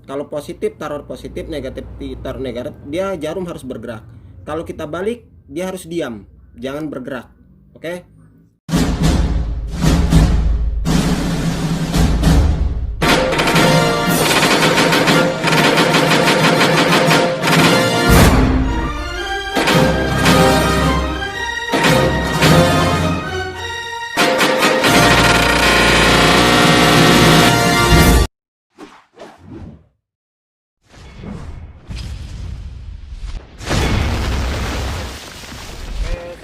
Kalau positif taruh positif, negatif taruh negatif, dia jarum harus bergerak. Kalau kita balik, dia harus diam, jangan bergerak. Oke?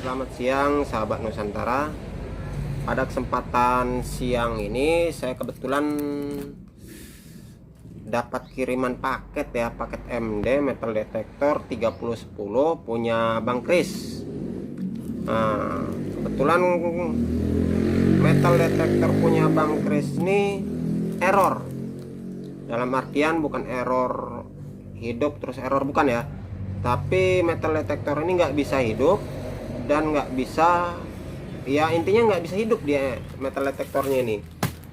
Selamat siang sahabat Nusantara. Pada kesempatan siang ini saya kebetulan dapat kiriman paket ya, paket MD metal detektor 3010 punya Bang Kris. Nah, kebetulan metal detektor punya Bang Kris ini error. Dalam artian bukan error hidup terus error, bukan ya. Tapi metal detektor ini nggak bisa hidup dan nggak bisa, ya intinya nggak bisa hidup dia metal detektornya ini.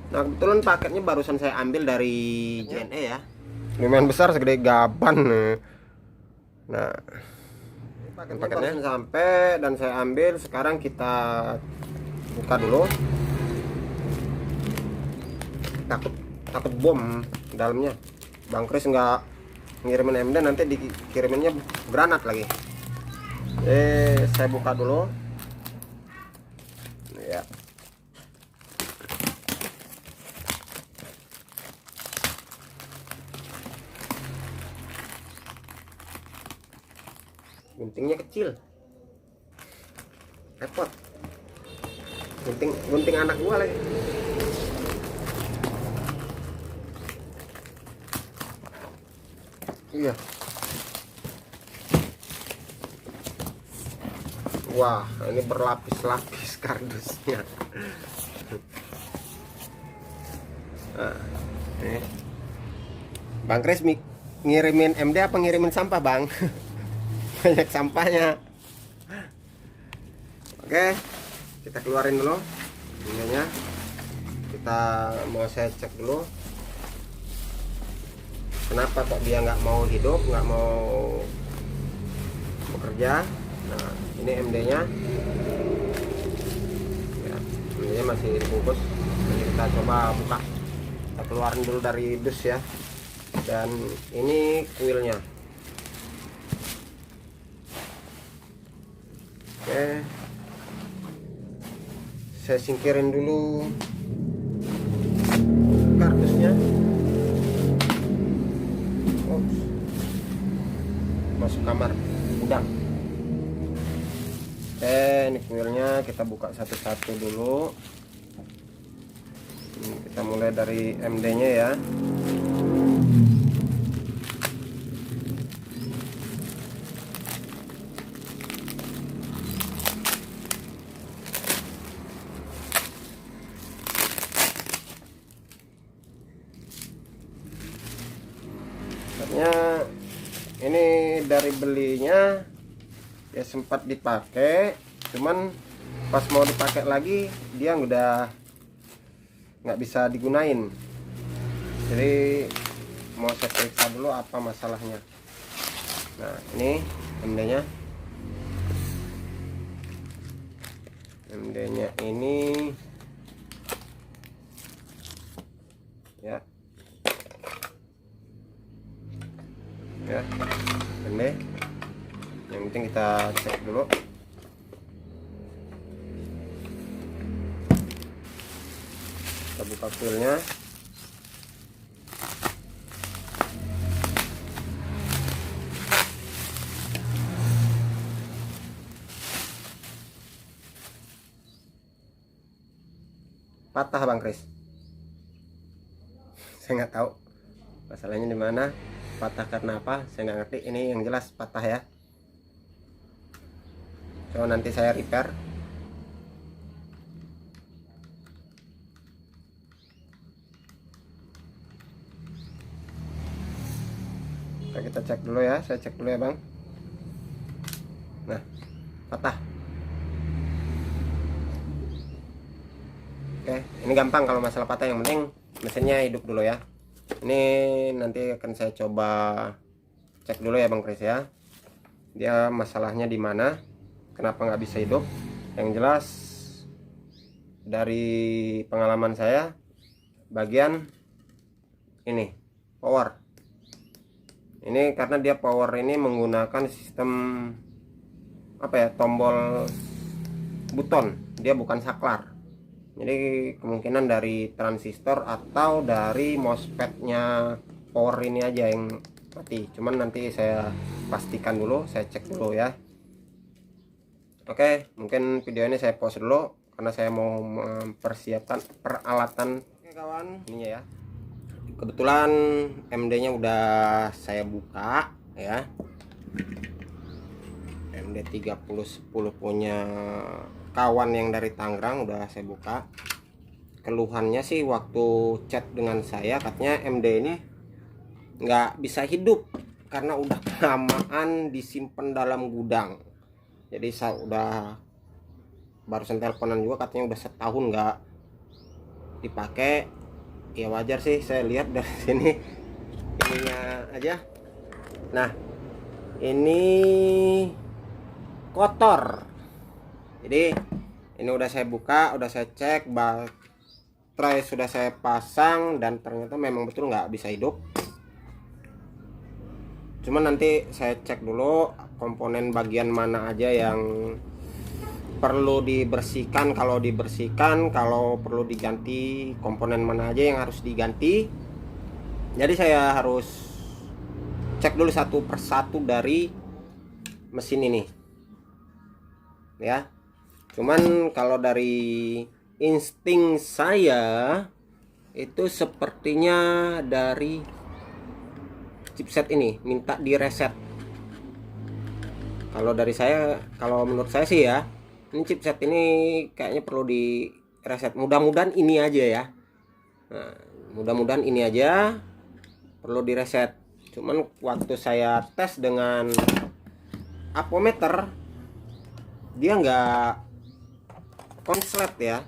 Nah kebetulan paketnya barusan saya ambil dari JNE ya, lumayan besar segede gaban. Nah paketnya sampai dan saya ambil. Sekarang kita buka dulu. Takut bom dalamnya. Bang Kris nggak ngirimin MD, nanti dikiriminnya granat lagi. Saya buka dulu ya. Guntingnya kecil, repot. Gunting anak gua lagi. Iya. Wah, ini berlapis-lapis kardusnya. Nah, Bang Kris ngirimin MD apa ngirimin sampah, Bang? Banyak sampahnya. Oke, kita keluarin dulu ininya. Saya cek dulu kenapa kok dia nggak mau hidup, nggak mau bekerja. Nah ini MD-nya ya, MD-nya masih dibungkus. Ini kita coba buka, kita keluarin dulu dari dus ya. Dan ini kuilnya. Oke, saya singkirin dulu kardusnya. Oops. Masuk kamar udang. Ini kuilnya kita buka satu-satu dulu. Kita mulai dari MD-nya ya. Ini dari belinya ya sempat dipakai, cuman pas mau dipakai lagi dia udah nggak bisa digunain. Jadi mau saya periksa dulu apa masalahnya. Nah ini MD-nya. MD-nya ini ya. Ya, MD. Yang penting kita cek dulu. Kita buka filenya. Patah Bang Kris. Saya nggak tahu masalahnya di mana. Patah karena apa saya nggak ngerti. Ini yang jelas patah ya. So nanti saya repair. Kita cek dulu ya. Saya cek dulu ya Bang. Nah patah. Oke, ini gampang kalau masalah patah. Yang penting mesinnya hidup dulu ya. Ini nanti akan saya coba cek dulu ya Bang Kris ya, dia masalahnya di mana, kenapa nggak bisa hidup. Yang jelas dari pengalaman saya, bagian ini power ini, karena dia power ini menggunakan sistem apa ya, tombol buton, dia bukan saklar. Jadi kemungkinan dari transistor atau dari MOSFET-nya power ini aja yang mati. Cuman nanti saya pastikan dulu, saya cek dulu ya. Oke, mungkin video ini saya pause dulu karena saya mau mempersiapkan peralatan. Oke kawan, ininya ya. Kebetulan MD-nya udah saya buka ya. MD 3010 punya kawan yang dari Tangerang udah saya buka. Keluhannya sih waktu chat dengan saya, katanya MD ini nggak bisa hidup karena udah kelamaan disimpan dalam gudang. Jadi saya udah barusan teleponan juga, katanya udah setahun nggak dipakai. Ya wajar sih, saya lihat dari sini ininya aja. Nah ini kotor. Jadi ini udah saya buka, udah saya cek, baterai sudah saya pasang, dan ternyata memang betul nggak bisa hidup. Cuman nanti saya cek dulu komponen bagian mana aja yang perlu dibersihkan, kalau dibersihkan, kalau perlu diganti komponen mana aja yang harus diganti. Jadi saya harus cek dulu satu persatu dari mesin ini ya. Cuman kalau dari insting saya itu sepertinya dari chipset ini minta di reset. Kalau dari saya, kalau menurut saya sih ya, ini chipset ini kayaknya perlu di reset. Mudah-mudahan ini aja ya. Nah, mudah-mudahan ini aja perlu di reset. Cuman waktu saya tes dengan apometer, dia nggak konslet ya,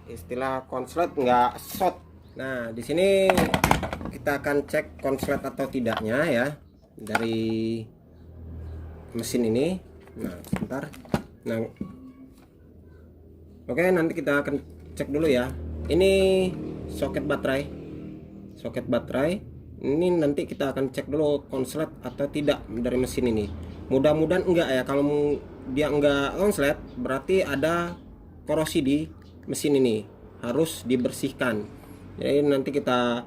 istilah konslet nggak short. Nah di sini kita akan cek konslet atau tidaknya ya dari mesin ini. Nah sebentar. Nah oke, nanti kita akan cek dulu ya. Ini soket baterai ini, nanti kita akan cek dulu konslet atau tidak dari mesin ini. Mudah-mudahan enggak ya. Kalau dia enggak konslet berarti ada korosi di mesin ini, harus dibersihkan. Jadi nanti kita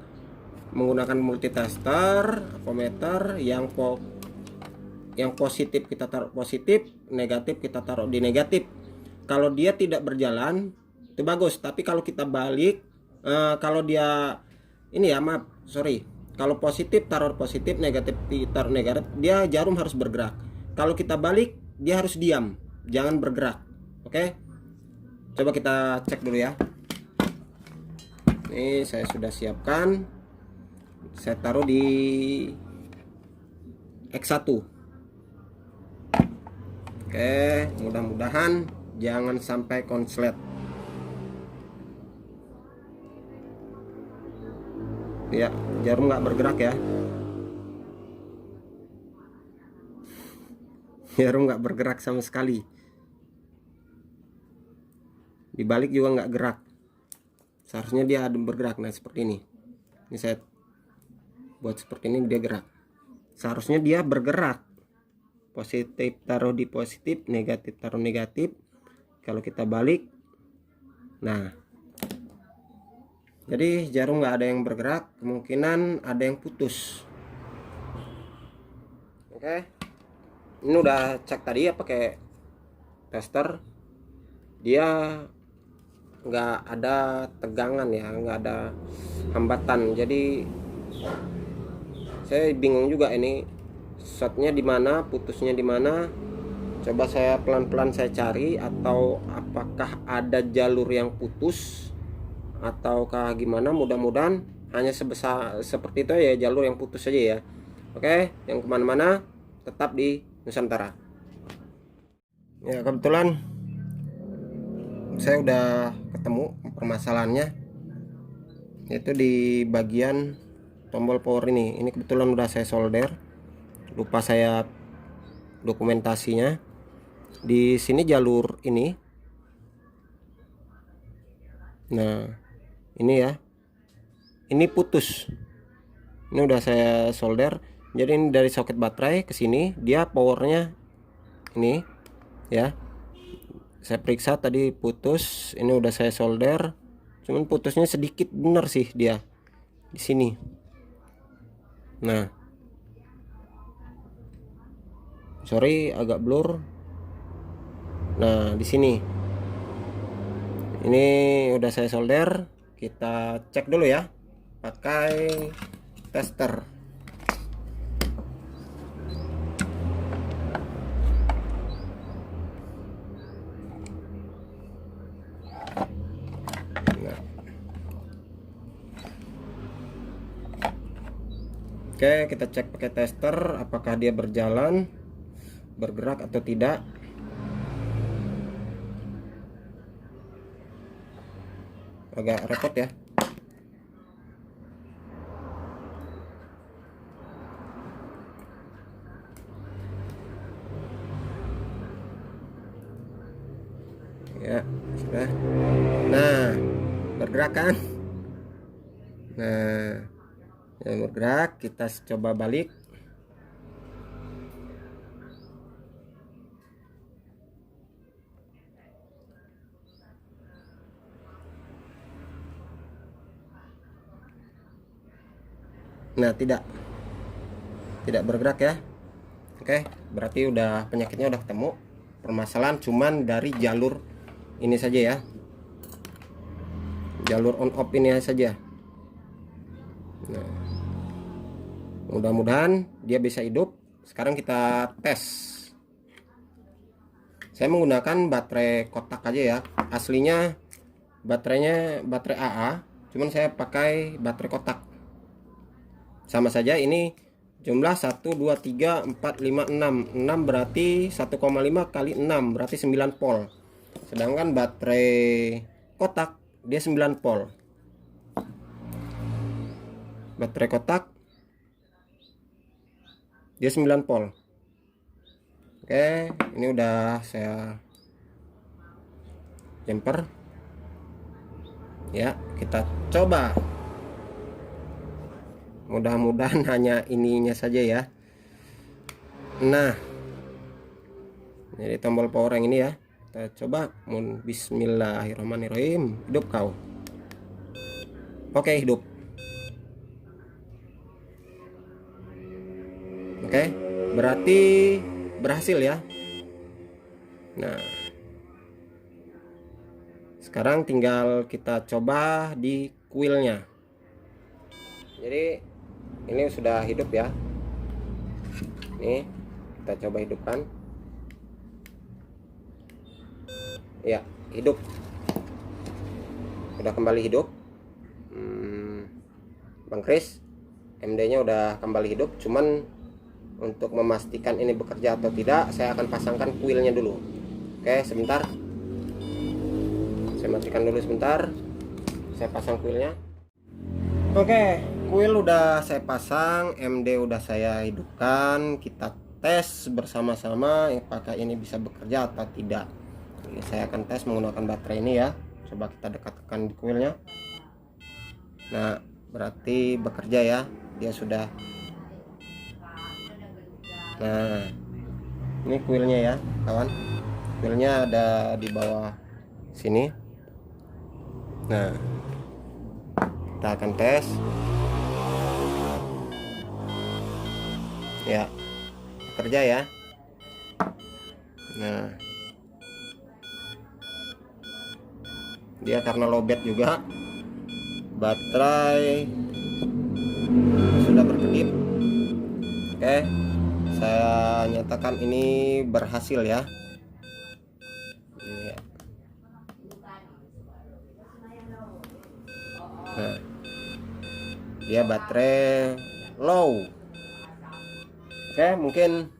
menggunakan multitester, apometer, yang positif kita taruh positif, negatif kita taruh di negatif. Kalau dia tidak berjalan itu bagus, tapi kalau kita balik, kalau dia ini ya, maaf, sorry, kalau positif taruh positif, negatif taruh negatif, dia jarum harus bergerak. Kalau kita balik dia harus diam, jangan bergerak. Oke, coba kita cek dulu ya. Ini saya sudah siapkan, saya taruh di X1. Oke, mudah-mudahan jangan sampai konslet ya. Jarum nggak bergerak ya, jarum nggak bergerak sama sekali. Dibalik juga nggak gerak, seharusnya dia ada bergerak. Nah seperti ini saya buat seperti ini, dia gerak, seharusnya dia bergerak. Positif taruh di positif, negatif taruh negatif. Kalau kita balik, nah jadi jarum nggak ada yang bergerak, kemungkinan ada yang putus. Oke, ini udah cek tadi ya pakai tester, dia nggak ada tegangan ya, nggak ada hambatan. Jadi saya bingung juga ini shotnya di mana, putusnya di mana. Coba saya pelan-pelan saya cari, atau apakah ada jalur yang putus ataukah gimana. Mudah-mudahan hanya sebesar seperti itu ya, jalur yang putus saja ya. Oke, yang kemana-mana tetap di Nusantara ya. Kebetulan saya udah ketemu permasalahannya, yaitu di bagian tombol power ini kebetulan udah saya solder, lupa saya dokumentasinya. Di sini jalur ini, nah ini ya, ini putus, ini udah saya solder. Jadi ini dari soket baterai ke sini, dia powernya ini ya, saya periksa tadi putus. Ini udah saya solder, cuman putusnya sedikit, bener sih dia di sini. Nah, sorry agak blur. Nah, di sini ini udah saya solder. Kita cek dulu ya pakai tester. Oke, kita cek pakai tester apakah dia berjalan, bergerak atau tidak. Agak repot ya. Ya, sudah. Nah, bergerak kan? Nah, yang bergerak, kita coba balik. Nah, tidak bergerak ya. Oke, berarti udah penyakitnya udah ketemu. Permasalahan cuman dari jalur ini saja ya, jalur on off ini saja. Nah, mudah-mudahan dia bisa hidup. Sekarang kita tes. Saya menggunakan baterai kotak aja ya. Aslinya baterainya baterai AA, cuman saya pakai baterai kotak. Sama saja, ini jumlah 1 2 3 4 5 6 berarti 1,5 kali 6 berarti 9 volt. Sedangkan baterai kotak dia 9 volt. Baterai kotak dia 9 volt. Oke, ini udah saya jumper ya, kita coba. Mudah-mudahan hanya ininya saja ya. Nah, jadi tombol power yang ini ya, kita coba. Bismillahirrahmanirrahim. Hidup kau. Oke, hidup. Oke, berarti berhasil ya. Nah, sekarang tinggal kita coba di kuilnya. Jadi ini sudah hidup ya. Nih, kita coba hidupkan. Ya, hidup. Udah kembali hidup. Bang Kris, MD-nya udah kembali hidup. Cuman untuk memastikan ini bekerja atau tidak, saya akan pasangkan kuilnya dulu. Oke, sebentar. Saya matikan dulu sebentar. Saya pasang kuilnya. Oke, kuil udah saya pasang, MD udah saya hidupkan. Kita tes bersama-sama apakah ini bisa bekerja atau tidak. Ini saya akan tes menggunakan baterai ini ya. Coba kita dekatkan di kuilnya. Nah, berarti bekerja ya. Dia sudah. Nah, ini kuilnya ya kawan. Kuilnya ada di bawah sini. Nah, kita akan tes ya, kerja ya. Nah, dia karena lowbat juga, baterai sudah berkedip. Oke, saya nyatakan ini berhasil ya. Nah, dia baterai low. Oke, mungkin